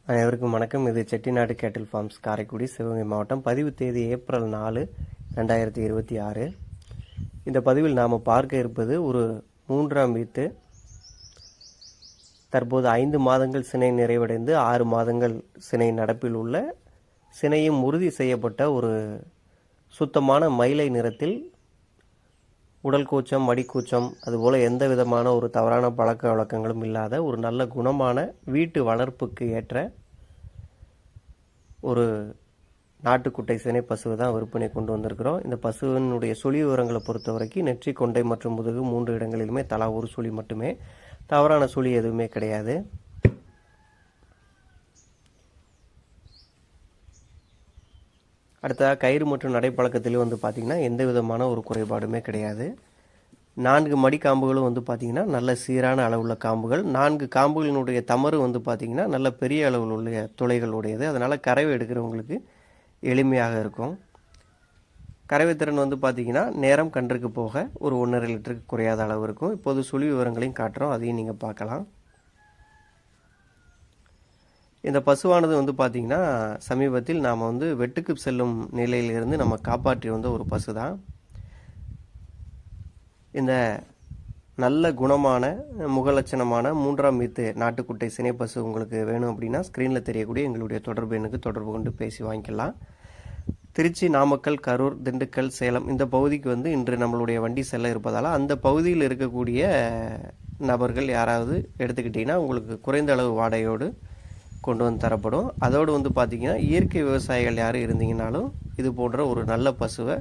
அனைவருக்கும் வணக்கம். இது செட்டிநாடு கேட்டில் ஃபார்ம்ஸ், காரைக்குடி, சிவகங்கை மாவட்டம். பதிவு தேதி ஏப்ரல் 4, 2026. இந்த பதிவில் நாம் பார்க்க இருப்பது ஒரு 3ஆம் வீத்து. தற்போது 5 மாதங்கள் சினை நிறைவடைந்து 6 மாதங்கள் சினை நடப்பில் உள்ள, சினையும் உறுதி செய்யப்பட்ட ஒரு சுத்தமான மயிலை நிறத்தில், உடல் கூச்சம், மடிக்கூச்சம், அதுபோல் எந்த விதமான ஒரு தவறான பழக்க வழக்கங்களும் இல்லாத ஒரு நல்ல குணமான வீட்டு வளர்ப்புக்கு ஏற்ற ஒரு நாட்டுக்குட்டை சினை பசுவை தான் விற்பனை கொண்டு வந்திருக்கிறோம். இந்த பசுவினுடைய சுழி விவரங்களை பொறுத்த வரைக்கும் நெற்றி, கொண்டை மற்றும் முதுகு 3 இடங்களிலுமே தலா ஒரு சுழி மட்டுமே, தவறான சுழி எதுவுமே கிடையாது. அடுத்ததாக கயிறு மற்றும் நடைப்பழக்கத்திலும் பார்த்திங்கன்னா எந்த விதமான ஒரு குறைபாடுமே கிடையாது. 4 மடிக்காம்புகளும் பார்த்திங்கன்னா நல்ல சீரான அளவுள்ள காம்புகள். 4 காம்புகளினுடைய தமறு பார்த்திங்கன்னா நல்ல பெரிய அளவில் உள்ள துளைகளுடையது. அதனால் கறவை எடுக்கிறவங்களுக்கு எளிமையாக இருக்கும். கறவை திறன் பார்த்திங்கன்னா நேரம் கன்றுக்கு போக ஒரு 1.5 லிட்டருக்கு குறையாத அளவு இருக்கும். இப்போது சுழி விவரங்களையும் காட்டுறோம், அதையும் நீங்கள் பார்க்கலாம். இந்த பசுவானது பார்த்திங்கன்னா சமீபத்தில் நாம் வெட்டுக்கு செல்லும் நிலையிலிருந்து நம்ம காப்பாற்றி வந்த ஒரு பசு தான். இந்த நல்ல குணமான முகலட்சணமான 3ஆம் வீத்து நாட்டுக்குட்டை சினை பசு உங்களுக்கு வேணும் அப்படின்னா ஸ்க்ரீனில் தெரியக்கூடிய எங்களுடைய தொடர்பு எண்ணுக்கு தொடர்பு கொண்டு பேசி வாங்கிக்கலாம். திருச்சி, நாமக்கல், கரூர், திண்டுக்கல், சேலம் இந்த பகுதிக்கு இன்று நம்மளுடைய வண்டி செல்ல இருப்பதால் அந்த பகுதியில் இருக்கக்கூடிய நபர்கள் யாராவது எடுத்துக்கிட்டிங்கன்னா உங்களுக்கு குறைந்த அளவு வாடகையோடு கொண்டு வந்து தரப்படும். அதோடு பார்த்திங்கன்னா இயற்கை விவசாயிகள் யாரும் இருந்தீங்கனாலும் இது போன்ற ஒரு நல்ல பசுவை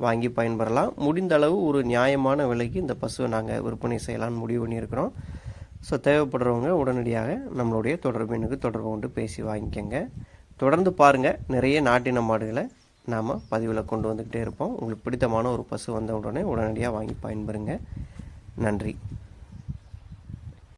வாங்கி பயன்பெறலாம். முடிந்த அளவு ஒரு நியாயமான விலைக்கு இந்த பசுவை நாங்கள் விற்பனை செய்யலாம்னு முடிவு பண்ணியிருக்கிறோம். ஸோ தேவைப்படுறவங்க உடனடியாக நம்மளுடைய தொடர்பு எண்ணுக்கு தொடர்பு கொண்டு பேசி வாங்கிக்கோங்க. தொடர்ந்து பாருங்கள், நிறைய நாட்டின மாடுகளை நாம் பதிவில் கொண்டு வந்துக்கிட்டே இருப்போம். உங்களுக்கு பிடித்தமான ஒரு பசு வந்த உடனே உடனடியாக வாங்கி பயன்பெறுங்க. நன்றி.